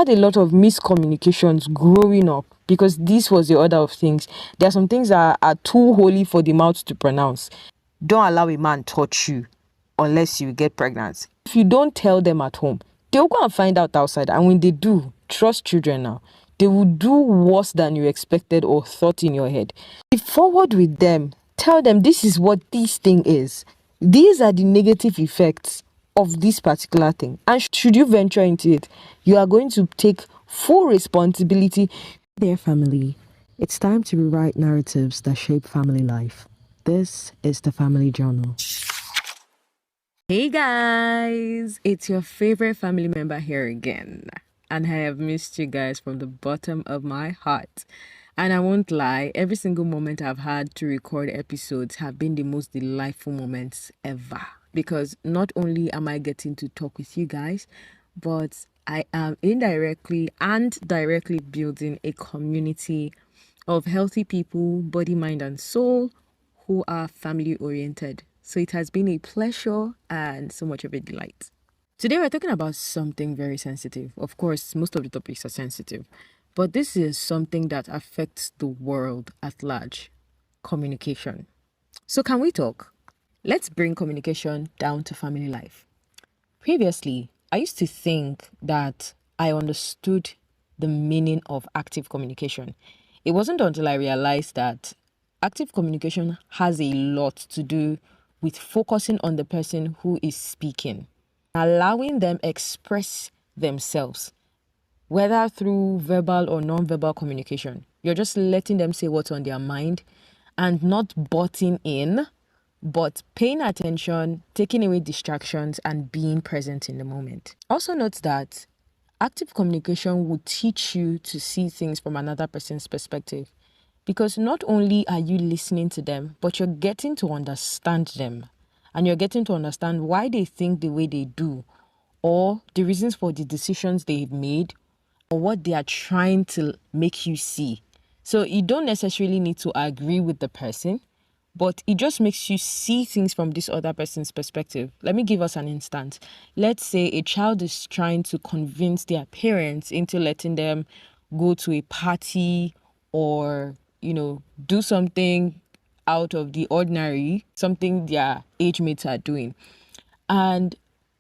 had a lot of miscommunications growing up because this was the order of things. There are some things that are too holy for the mouth to pronounce. Don't allow a man touch you unless you get pregnant. If you don't tell them at home, they'll go and find out outside. And when they do, trust children now, they will do worse than you expected or thought in your head. Be forward with them. Tell them this is what this thing is. These are the negative effects of this particular thing. And should you venture into it, you are going to take full responsibility. Dear family, it's time to rewrite narratives that shape family life. This is the Family Journal. Hey guys, it's your favorite family member here again. And I have missed you guys from the bottom of my heart. And I won't lie, every single moment I've had to record episodes have been the most delightful moments ever. Because not only am I getting to talk with you guys, but I am indirectly and directly building a community of healthy people, body, mind, and soul, who are family oriented. So it has been a pleasure and so much of a delight. Today we're talking about something very sensitive. Of course, most of the topics are sensitive, but this is something that affects the world at large: communication. So can we talk? Let's bring communication down to family life. Previously, I used to think that I understood the meaning of active communication. It wasn't until I realized that active communication has a lot to do with focusing on the person who is speaking, allowing them express themselves, whether through verbal or non-verbal communication. You're just letting them say what's on their mind and not butting in, but paying attention, taking away distractions, and being present in the moment. Also note that active communication will teach you to see things from another person's perspective, because not only are you listening to them, but you're getting to understand them, and you're getting to understand why they think the way they do, or the reasons for the decisions they've made, or what they are trying to make you see. So you don't necessarily need to agree with the person, but it just makes you see things from this other person's perspective. Let me give us an instance. Let's say a child is trying to convince their parents into letting them go to a party or, do something out of the ordinary, something their age mates are doing. And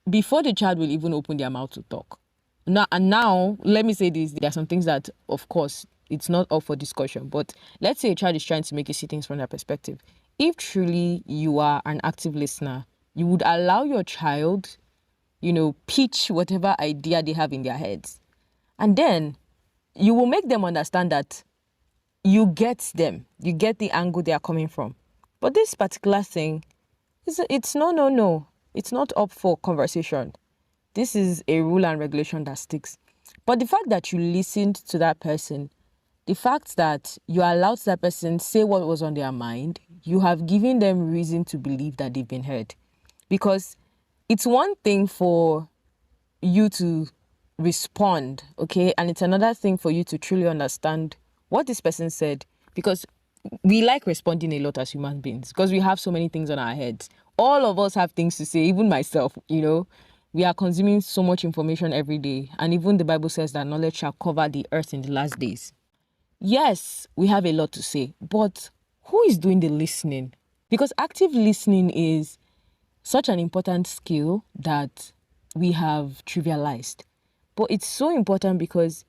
before the child will even open their mouth to talk. Now, let me say this, there are some things that, of course, it's not up for discussion, but let's say a child is trying to make you see things from their perspective. If truly you are an active listener, you would allow your child, pitch whatever idea they have in their heads. And then you will make them understand that you get them, you get the angle they are coming from. But this particular thing, it's no. It's not up for conversation. This is a rule and regulation that sticks. But the fact that you listened to that person, the fact that you allowed that person say what was on their mind, you have given them reason to believe that they've been heard. Because it's one thing for you to respond, okay? And it's another thing for you to truly understand what this person said. Because we like responding a lot as human beings because we have so many things on our heads. All of us have things to say, even myself, We are consuming so much information every day. And even the Bible says that knowledge shall cover the earth in the last days. Yes, we have a lot to say, but who is doing the listening? Because active listening is such an important skill that we have trivialized. But it's so important because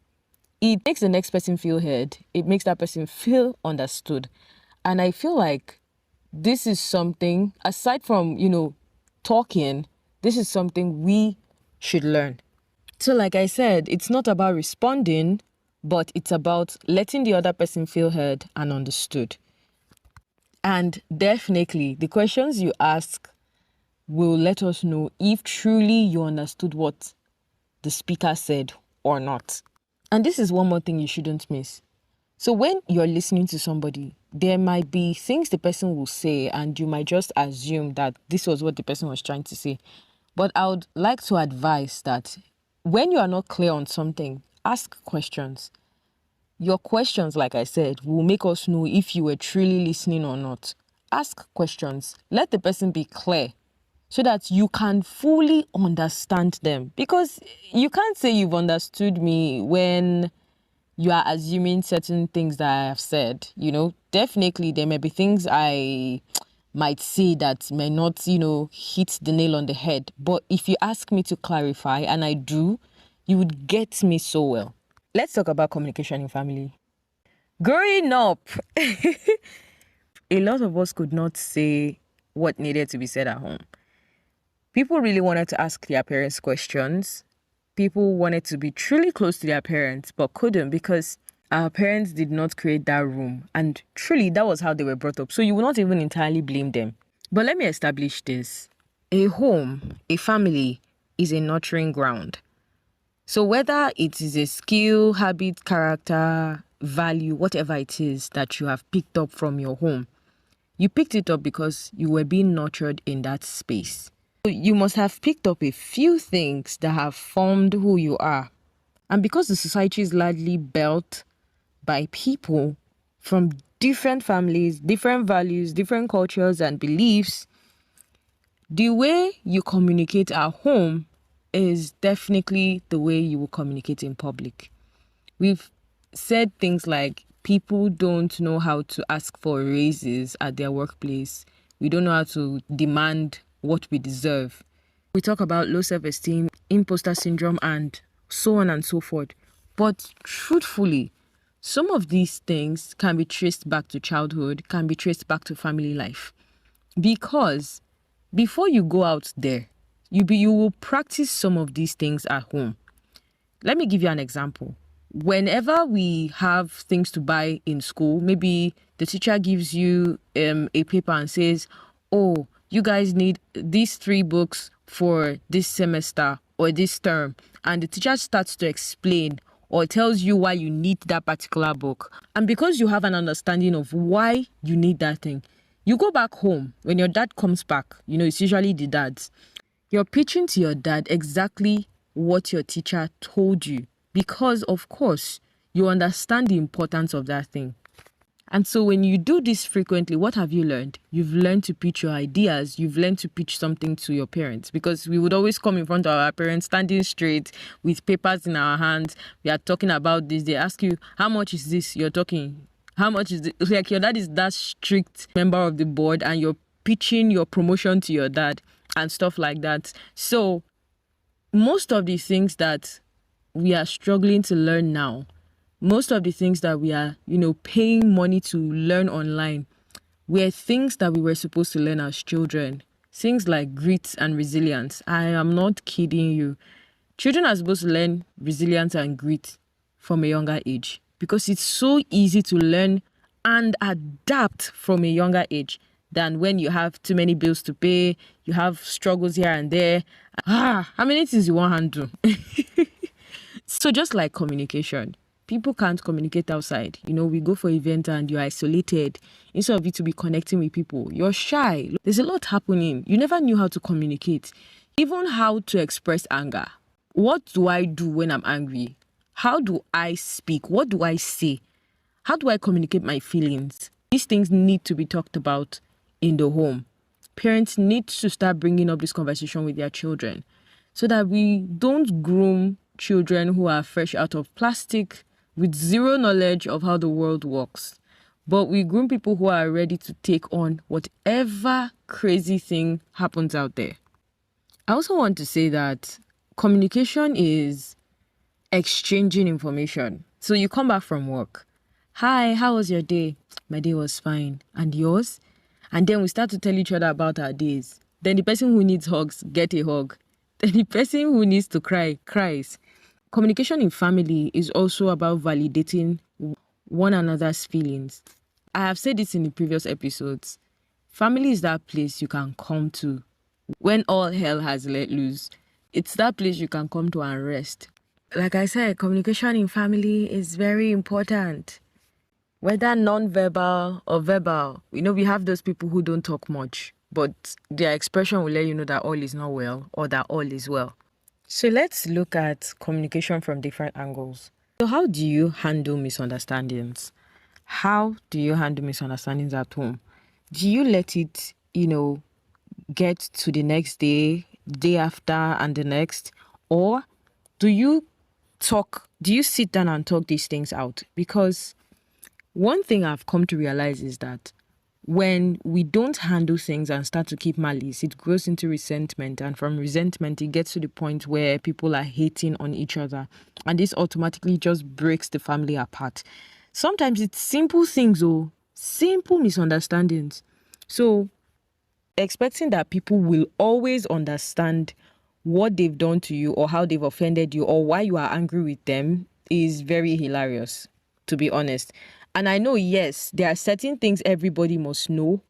it makes the next person feel heard. It makes that person feel understood. And I feel like this is something, aside from, talking, this is something we should learn. So like I said, it's not about responding, but it's about letting the other person feel heard and understood. And definitely, the questions you ask will let us know if truly you understood what the speaker said or not. And this is one more thing you shouldn't miss. So when you're listening to somebody, there might be things the person will say and you might just assume that this was what the person was trying to say. But I would like to advise that when you are not clear on something, ask questions. Your questions, like I said, will make us know if you were truly listening or not. Ask questions. Let the person be clear. so that you can fully understand them. Because you can't say you've understood me when you are assuming certain things that I have said. Definitely there may be things I might say that may not, hit the nail on the head. But if you ask me to clarify, and I do, you would get me so well. Let's talk about communication in family. Growing up, a lot of us could not say what needed to be said at home. People really wanted to ask their parents questions. People wanted to be truly close to their parents, but couldn't because our parents did not create that room. And truly, that was how they were brought up. So you will not even entirely blame them. But let me establish this. A home, a family, is a nurturing ground. So whether it is a skill, habit, character, value, whatever it is that you have picked up from your home, you picked it up because you were being nurtured in that space. So you must have picked up a few things that have formed who you are. And because the society is largely built by people from different families, different values, different cultures and beliefs, the way you communicate at home is definitely the way you will communicate in public. We've said things like people don't know how to ask for raises at their workplace. We don't know how to demand what we deserve. We talk about low self-esteem, imposter syndrome, and so on and so forth. But truthfully, some of these things can be traced back to childhood, can be traced back to family life. Because before you go out there, you will practice some of these things at home. Let me give you an example. Whenever we have things to buy in school, maybe the teacher gives you a paper and says, oh, you guys need these 3 books for this semester or this term. And the teacher starts to explain or tells you why you need that particular book. And because you have an understanding of why you need that thing, you go back home. When your dad comes back, it's usually the dads. You're pitching to your dad exactly what your teacher told you because, of course, you understand the importance of that thing. And so when you do this frequently, what have you learned? You've learned to pitch your ideas. You've learned to pitch something to your parents because we would always come in front of our parents standing straight with papers in our hands. We are talking about this. They ask you, how much is this? You're talking, how much is it? Like your dad is that strict member of the board and you're pitching your promotion to your dad and stuff like that. So most of the things that we are struggling to learn now, most of the things that we are, paying money to learn online were things that we were supposed to learn as children. Things like grit and resilience. I am not kidding you. Children are supposed to learn resilience and grit from a younger age because it's so easy to learn and adapt from a younger age than when you have too many bills to pay, you have struggles here and there. How many things you want to do? So just like communication, people can't communicate outside. We go for events and you're isolated. Instead of you to be connecting with people, you're shy. There's a lot happening. You never knew how to communicate, even how to express anger. What do I do when I'm angry? How do I speak? What do I say? How do I communicate my feelings? These things need to be talked about in the home. Parents need to start bringing up this conversation with their children so that we don't groom children who are fresh out of plastic with zero knowledge of how the world works. But we groom people who are ready to take on whatever crazy thing happens out there. I also want to say that communication is exchanging information. So you come back from work. Hi, how was your day? My day was fine. And yours? And then we start to tell each other about our days. Then the person who needs hugs, get a hug. Then the person who needs to cry, cries. Communication in family is also about validating one another's feelings. I have said this in the previous episodes. Family is that place you can come to when all hell has let loose. It's that place you can come to and rest. Like I said, communication in family is very important. Whether non-verbal or verbal, we have those people who don't talk much, but their expression will let you know that all is not well or that all is well. So let's look at communication from different angles. So how do you handle misunderstandings? How do you handle misunderstandings at home? Do you let it, get to the next day, day after, and the next? Or do you do you sit down and talk these things out? Because one thing I've come to realize is that when we don't handle things and start to keep malice, it grows into resentment. And from resentment, it gets to the point where people are hating on each other. And this automatically just breaks the family apart. Sometimes it's simple things, oh, simple misunderstandings. So expecting that people will always understand what they've done to you or how they've offended you or why you are angry with them is very hilarious, to be honest. And I know, yes, there are certain things everybody must know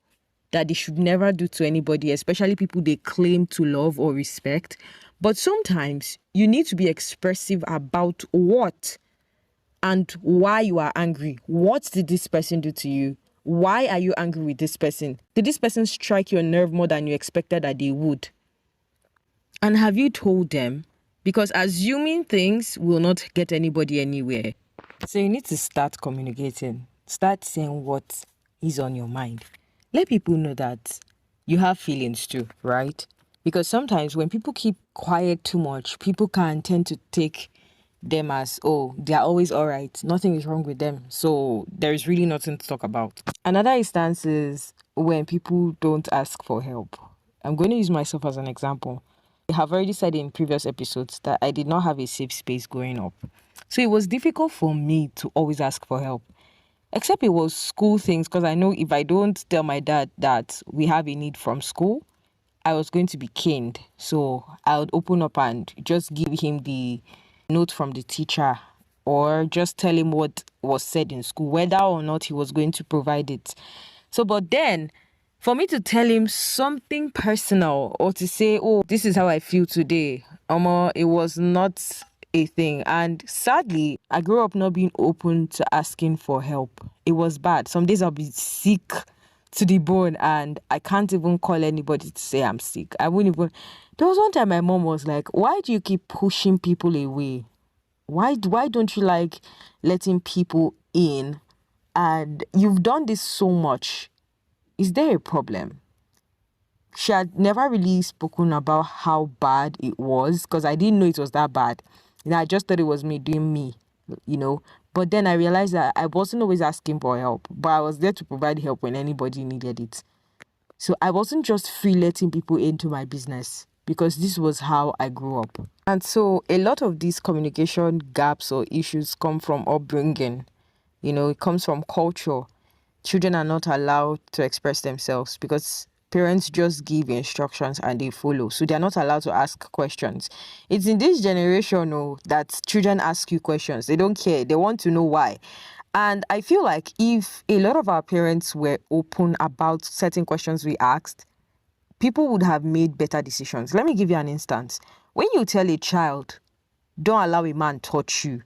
that they should never do to anybody, especially people they claim to love or respect. But sometimes you need to be expressive about what and why you are angry. What did this person do to you? Why are you angry with this person? Did this person strike your nerve more than you expected that they would? And have you told them? Because assuming things will not get anybody anywhere. So you need to start communicating. Start saying what is on your mind. Let people know that you have feelings too, right? Because sometimes when people keep quiet too much, people can tend to take them as, oh, they're always all right. Nothing is wrong with them. So there is really nothing to talk about. Another instance is when people don't ask for help. I'm going to use myself as an example. I have already said in previous episodes that I did not have a safe space growing up. So it was difficult for me to always ask for help. Except it was school things, because I know if I don't tell my dad that we have a need from school, I was going to be caned. So I would open up and just give him the note from the teacher or just tell him what was said in school, whether or not he was going to provide it. So, but then for me to tell him something personal or to say, oh, this is how I feel today, it was not a thing. And sadly, I grew up not being open to asking for help. It was bad. Some days I'll be sick to the bone and I can't even call anybody to say I'm sick. I wouldn't even. There was one time my mom was like, why do you keep pushing people away? Why don't you like letting people in? And you've done this so much. Is there a problem? She had never really spoken about how bad it was because I didn't know it was that bad. I just thought it was me doing me, you know. But then I realized that I wasn't always asking for help, but I was there to provide help when anybody needed it. So I wasn't just free letting people into my business because this was how I grew up. And so a lot of these communication gaps or issues come from upbringing. It comes from culture. Children are not allowed to express themselves because parents just give instructions and they follow. So they're not allowed to ask questions. It's in this generation that children ask you questions. They don't care. They want to know why. And I feel like if a lot of our parents were open about certain questions we asked, people would have made better decisions. Let me give you an instance. When you tell a child, don't allow a man touch you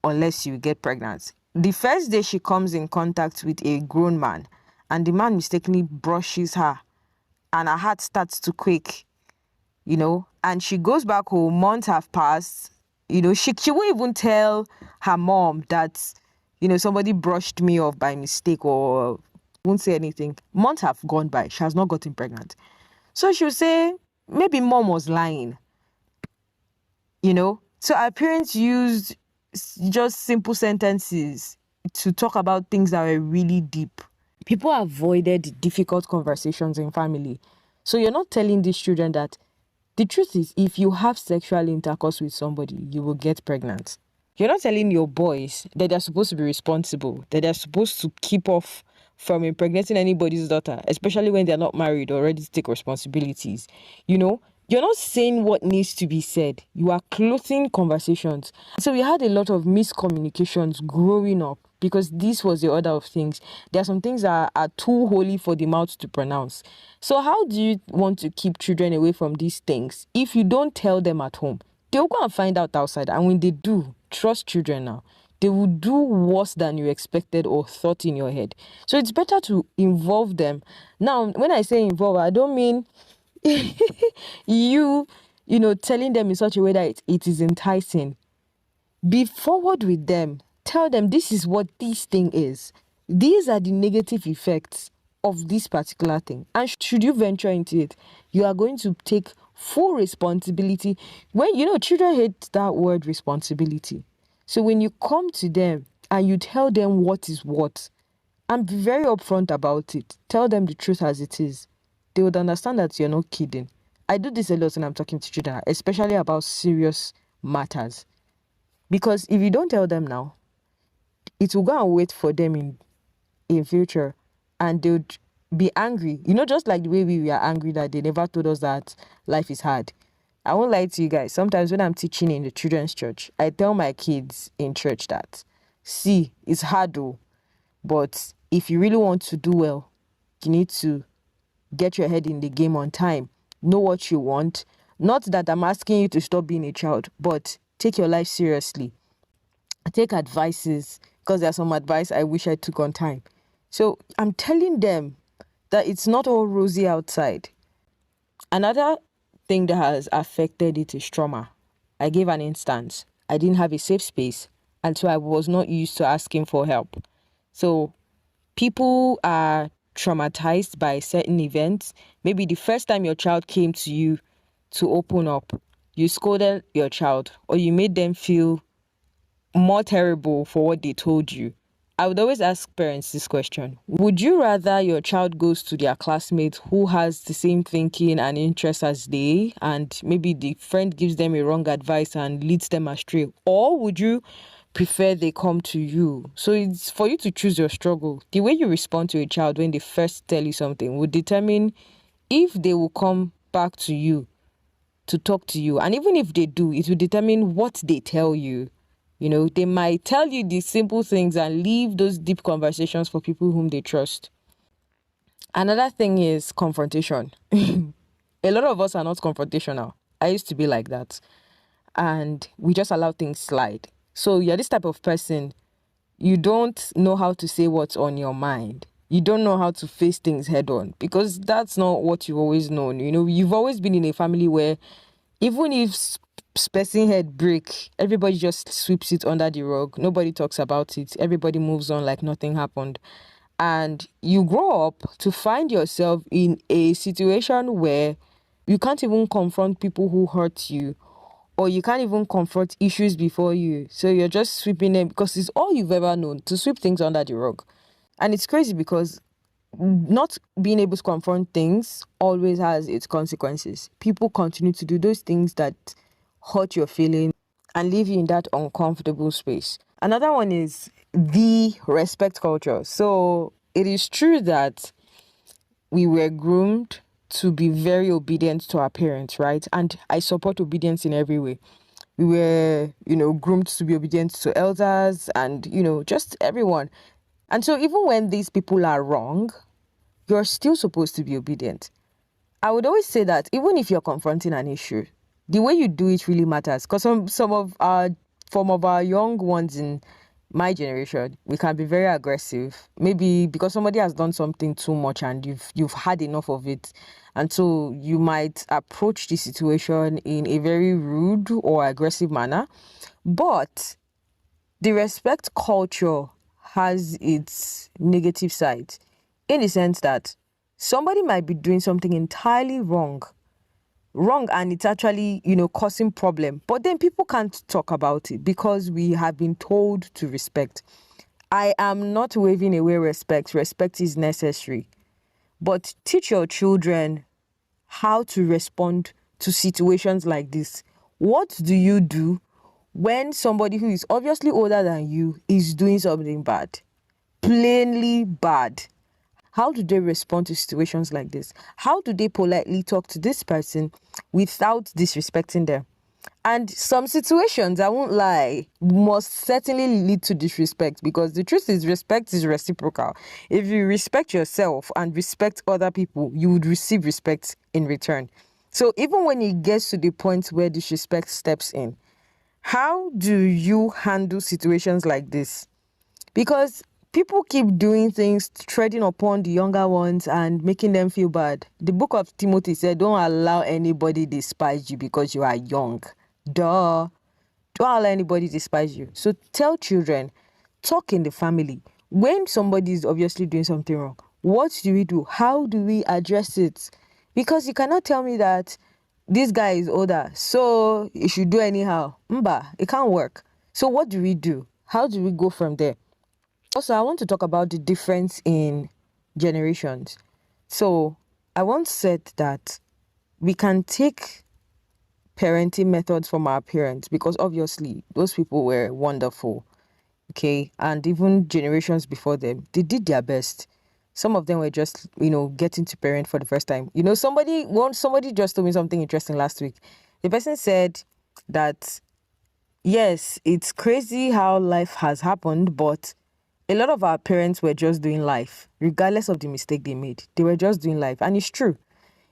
unless you get pregnant, the first day she comes in contact with a grown man and the man mistakenly brushes her and her heart starts to quake, and she goes back home, months have passed, she won't even tell her mom that, somebody brushed me off by mistake or won't say anything. Months have gone by. She has not gotten pregnant. So she'll say, maybe mom was lying, So our parents used just simple sentences to talk about things that were really deep. People avoided difficult conversations in family. So you're not telling these children that the truth is, if you have sexual intercourse with somebody, you will get pregnant. You're not telling your boys that they're supposed to be responsible, that they're supposed to keep off from impregnating anybody's daughter, especially when they're not married or ready to take responsibilities. You're not saying what needs to be said. You are clothing conversations. So we had a lot of miscommunications growing up because this was the order of things. There are some things that are too holy for the mouth to pronounce. So how do you want to keep children away from these things if you don't tell them at home? They'll go and find out outside. And when they do, trust children now. They will do worse than you expected or thought in your head. So it's better to involve them. Now, when I say involve, I don't mean telling them in such a way that it is enticing. Be forward with them. Tell them this is what this thing is. These are the negative effects. of this particular thing. And should you venture into it, you are going to take full responsibility. When children hate that word responsibility. So when you come to them and you tell them what is what, and be very upfront about it, tell them the truth as it is, they would understand that you're not kidding. I do this a lot when I'm talking to children, especially about serious matters. Because if you don't tell them now, it will go and wait for them in future, and they would be angry. Just like the way we were angry that they never told us that life is hard. I won't lie to you guys. Sometimes when I'm teaching in the children's church, I tell my kids in church that, see, it's hard though, but if you really want to do well, you need to get your head in the game on time. Know what you want. Not that I'm asking you to stop being a child, but take your life seriously. Take advices, because there's some advice I wish I took on time. So I'm telling them that it's not all rosy outside. Another thing that has affected it is trauma. I gave an instance. I didn't have a safe space, and so I was not used to asking for help. So people are traumatized by certain events. Maybe the first time your child came to you to open up, you scolded your child, or you made them feel more terrible for what they told you. I would always ask parents this question. Would you rather your child goes to their classmate who has the same thinking and interests as they, and maybe the friend gives them a wrong advice and leads them astray? Or would you prefer they come to you? So it's for you to choose your struggle. The way you respond to a child when they first tell you something would determine if they will come back to you to talk to you. And even if they do, it will determine what they tell you. They might tell you these simple things and leave those deep conversations for people whom they trust. Another thing is confrontation. A lot of us are not confrontational. I used to be like that. And we just allow things slide. So you're this type of person, you don't know how to say what's on your mind. You don't know how to face things head on, because that's not what you've always known. You've always been in a family where even if person head break, everybody just sweeps it under the rug. Nobody talks about it. Everybody moves on like nothing happened. And you grow up to find yourself in a situation where you can't even confront people who hurt you, or you can't even confront issues before you. So you're just sweeping them because it's all you've ever known, to sweep things under the rug. And it's crazy because not being able to confront things always has its consequences. People continue to do those things that hurt your feelings and leave you in that uncomfortable space. Another one is the respect culture. So it is true that we were groomed to be very obedient to our parents, right? And I support obedience in every way. We were, groomed to be obedient to elders and, just everyone. And so even when these people are wrong, you're still supposed to be obedient. I would always say that even if you're confronting an issue, the way you do it really matters. Because some of our young ones in my generation, we can be very aggressive. Maybe because somebody has done something too much and you've had enough of it. And so you might approach the situation in a very rude or aggressive manner. But the respect culture has its negative side, in the sense that somebody might be doing something entirely wrong, and it's actually causing problem, but then people can't talk about it because we have been told to respect. I am not waving away respect is necessary, but teach your children how to respond to situations like this. What do you do when somebody who is obviously older than you is doing something bad, plainly bad? How do they respond to situations like this? How do they politely talk to this person without disrespecting them? And some situations, I won't lie, must certainly lead to disrespect, because the truth is respect is reciprocal. If you respect yourself and respect other people, you would receive respect in return. So even when it gets to the point where disrespect steps in, how do you handle situations like this? Because people keep doing things, treading upon the younger ones and making them feel bad. The book of Timothy said, don't allow anybody despise you because you are young. Duh. Don't allow anybody despise you. So tell children, talk in the family. When somebody is obviously doing something wrong, What do we do? How do we address it? Because you cannot tell me that this guy is older, so you should do anyhow. Mba, it can't work. So what do we do? How do we go from there? Also, I want to talk about the difference in generations. So I once said that we can take parenting methods from our parents because obviously those people were wonderful, okay, and even generations before them, they did their best. Some of them were just, getting to parent for the first time. Somebody just told me something interesting last week. The person said that yes, it's crazy how life has happened, but a lot of our parents were just doing life regardless of the mistake they made. They were just doing life, and it's true.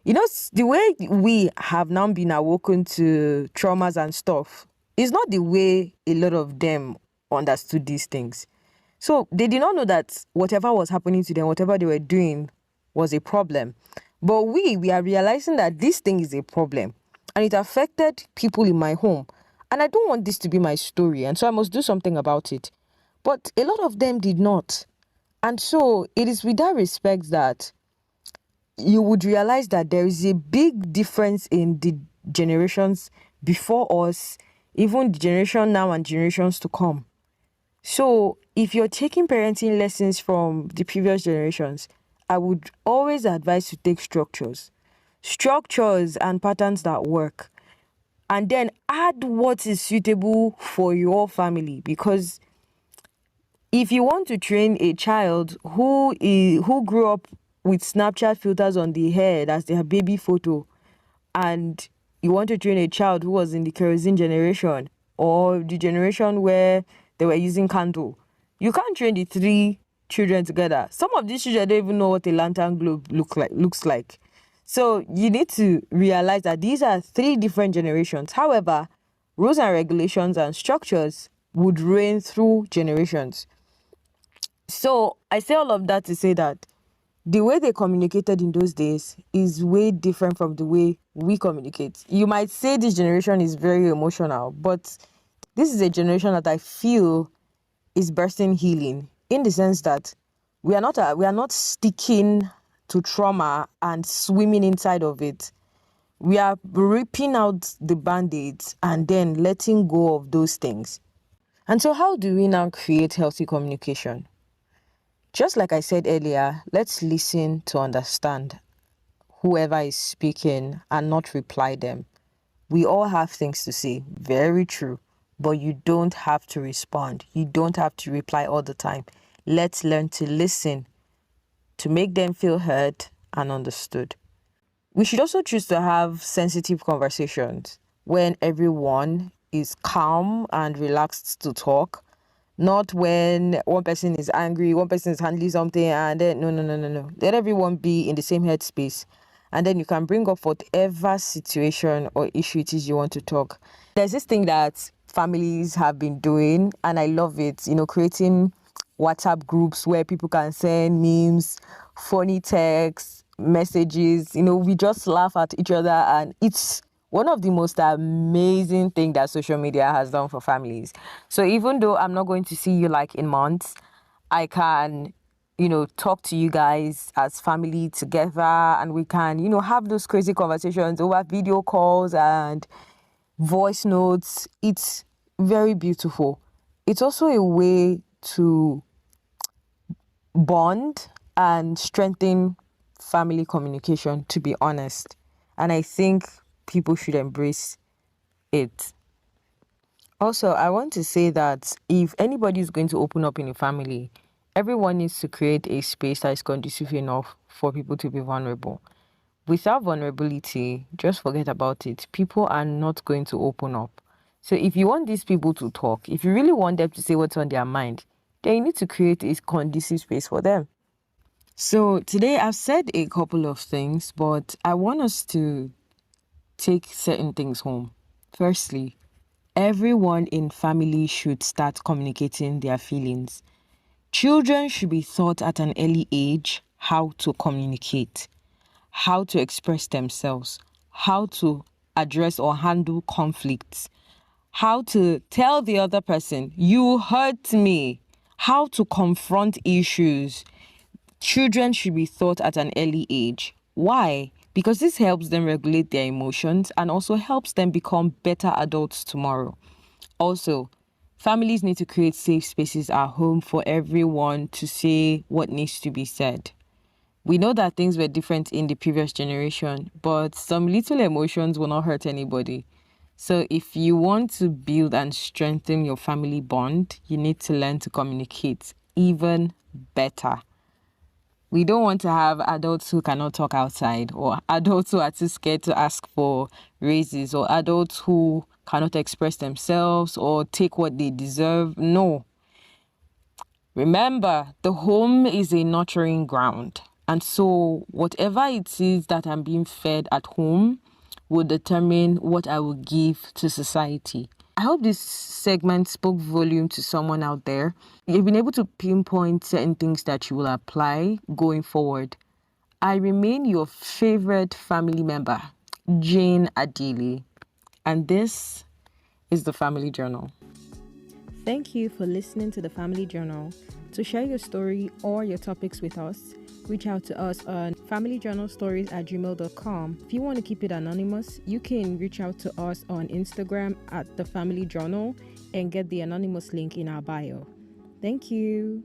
The way we have now been awoken to traumas and stuff is not the way a lot of them understood these things. So they did not know that whatever was happening to them, whatever they were doing was a problem. But we are realizing that this thing is a problem and it affected people in my home. And I don't want this to be my story. And so I must do something about it. But a lot of them did not. And so it is with that respect that you would realize that there is a big difference in the generations before us, even the generation now and generations to come. So if you're taking parenting lessons from the previous generations, I would always advise to take structures and patterns that work, and then add what is suitable for your family. Because if you want to train a child who grew up with Snapchat filters on the head as their baby photo, and you want to train a child who was in the kerosene generation or the generation where they were using candle, you can't train the three children together. Some of these children don't even know what a lantern globe looks like. So you need to realize that these are three different generations. However, rules and regulations and structures would reign through generations. So I say all of that to say that the way they communicated in those days is way different from the way we communicate. You might say this generation is very emotional, but this is a generation that I feel is bursting healing, in the sense that we are not sticking to trauma and swimming inside of it. We are ripping out the band-aids and then letting go of those things. And so how do we now create healthy communication? Just like I said earlier, let's listen to understand whoever is speaking and not reply them. We all have things to say, very true, but you don't have to respond. You don't have to reply all the time. Let's learn to listen, to make them feel heard and understood. We should also choose to have sensitive conversations when everyone is calm and relaxed to talk, not when one person is angry, one person is handling something, and then no. Let everyone be in the same headspace, and then you can bring up whatever situation or issue it is you want to talk. There's this thing that families have been doing, and I love it. Creating WhatsApp groups where people can send memes, funny texts, messages. We just laugh at each other, and it's one of the most amazing thing that social media has done for families. So even though I'm not going to see you like in months, I can, talk to you guys as family together, and we can, have those crazy conversations over video calls and voice notes. It's very beautiful. It's also a way to bond and strengthen family communication, to be honest. And I think people should embrace it. Also, I want to say that if anybody is going to open up in a family, everyone needs to create a space that is conducive enough for people to be vulnerable. Without vulnerability, just forget about it. People are not going to open up. So if you want these people to talk, if you really want them to say what's on their mind, then you need to create a conducive space for them. So today I've said a couple of things, but I want us to take certain things home. Firstly, everyone in family should start communicating their feelings. Children should be taught at an early age how to communicate, how to express themselves, how to address or handle conflicts, how to tell the other person, you hurt me, how to confront issues. Children should be taught at an early age. Why? Because this helps them regulate their emotions and also helps them become better adults tomorrow. Also, families need to create safe spaces at home for everyone to say what needs to be said. We know that things were different in the previous generation, but some little emotions will not hurt anybody. So if you want to build and strengthen your family bond, you need to learn to communicate even better. We don't want to have adults who cannot talk outside, or adults who are too scared to ask for raises, or adults who cannot express themselves or take what they deserve. No. Remember, the home is a nurturing ground. And so, whatever it is that I'm being fed at home will determine what I will give to society. I hope this segment spoke volume to someone out there. You've been able to pinpoint certain things that you will apply going forward. I remain your favorite family member, Jane Adili, and this is the Family Journal. Thank you for listening to the Family Journal. To share your story or your topics with us, reach out to us on familyjournalstories@gmail.com. If you want to keep it anonymous, you can reach out to us on Instagram at the Family Journal and get the anonymous link in our bio. Thank you.